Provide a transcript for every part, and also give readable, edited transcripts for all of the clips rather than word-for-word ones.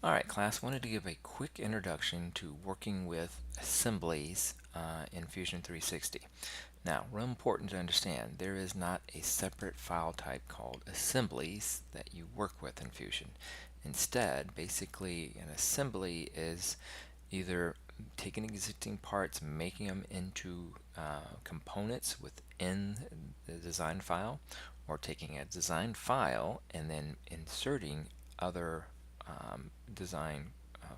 Alright class, wanted to give a quick introduction to working with assemblies in Fusion 360. Now, real important to understand, there is not a separate file type called assemblies that you work with in Fusion. Instead, basically an assembly is either taking existing parts, making them into components within the design file, or taking a design file and then inserting other design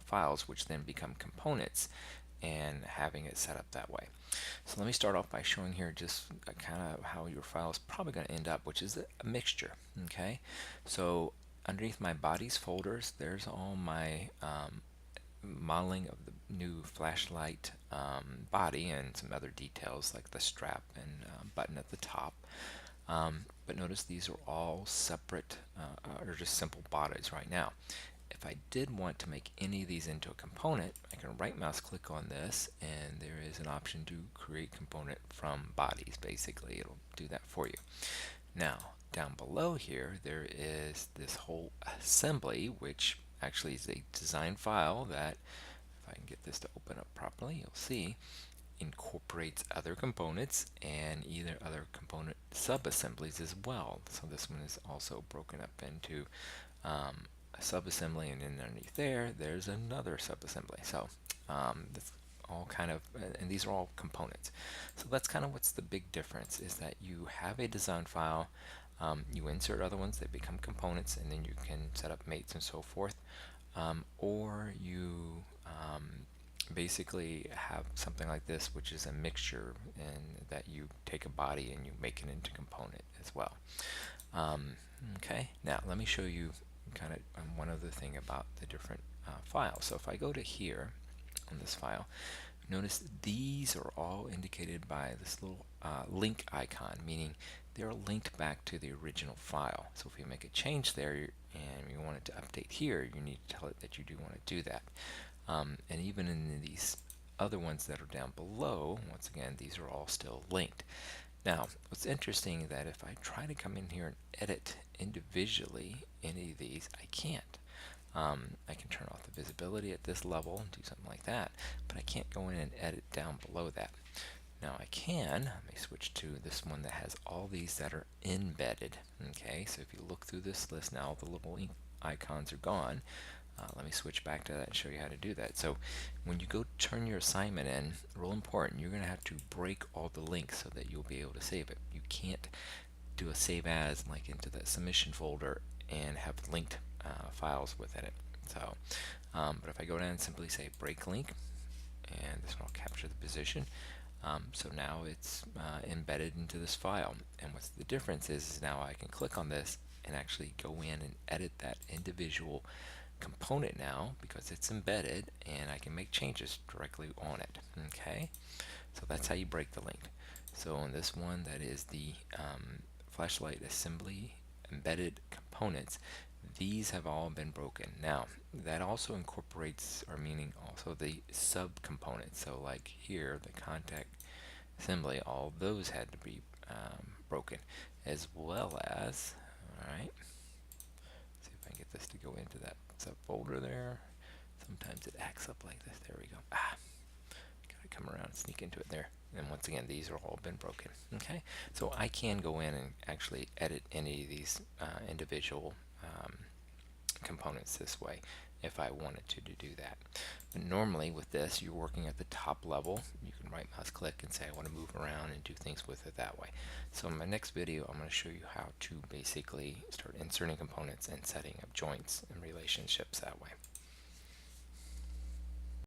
files, which then become components, and having it set up that way. So let me start off by showing here just kind of how your file is probably going to end up, which is a mixture. Okay, so underneath my bodies folders, there's all my modeling of the new flashlight body and some other details like the strap and button at the top. But notice these are all separate or just simple bodies right now. If I did want to make any of these into a component, I can right mouse click on this and there is an option to create component from bodies. Basically, it'll do that for you. Now, down below here, there is this whole assembly, which actually is a design file that, if I can get this to open up properly, you'll see incorporates other components and either other component sub-assemblies as well. So this one is also broken up into a sub-assembly, and then underneath there's another sub-assembly. So that's all kind of, and these are all components. So that's kind of what's the big difference, is that you have a design file, you insert other ones, they become components, and then you can set up mates and so forth. Or you basically have something like this, which is a mixture, and that you take a body and you make it into component as well. Okay, now let me show you kind of one other thing about the different files. So if I go to here on this file, notice these are all indicated by this little link icon, meaning they're linked back to the original file. So if you make a change there and you want it to update here, you need to tell it that you do want to do that. And even in these other ones that are down below, once again, these are all still linked. Now, what's interesting is that if I try to come in here and edit individually any of these, I can't. I can turn off the visibility at this level and do something like that, but I can't go in and edit down below that. Now I can, let me switch to this one that has all these that are embedded. Okay, so if you look through this list now, the little icons are gone. Let me switch back to that and show you how to do that. So when you go turn your assignment in, real important, you're going to have to break all the links so that you'll be able to save it. You can't do a save as like into that submission folder and have linked files within it. So, but if I go down and simply say break link, and this will capture the position. So now it's embedded into this file. And what's the difference is now I can click on this and actually go in and edit that individual component now because it's embedded, and I can make changes directly on it. Okay, so that's how you break the link. So on this one, that is the flashlight assembly embedded components. These have all been broken. Now that also incorporates, or meaning also the subcomponents. So like here, the contact assembly, all those had to be broken, as well as, all right, see if I can get this to go into that subfolder there. Sometimes it acts up like this. There we go. Gotta come around and sneak into it there. And once again, these are all been broken. Okay, so I can go in and actually edit any of these individual components this way if I wanted to do that. But normally with this, you're working at the top level. You can right mouse click and say I want to move around and do things with it that way. So in my next video, I'm going to show you how to basically start inserting components and setting up joints and relationships that way.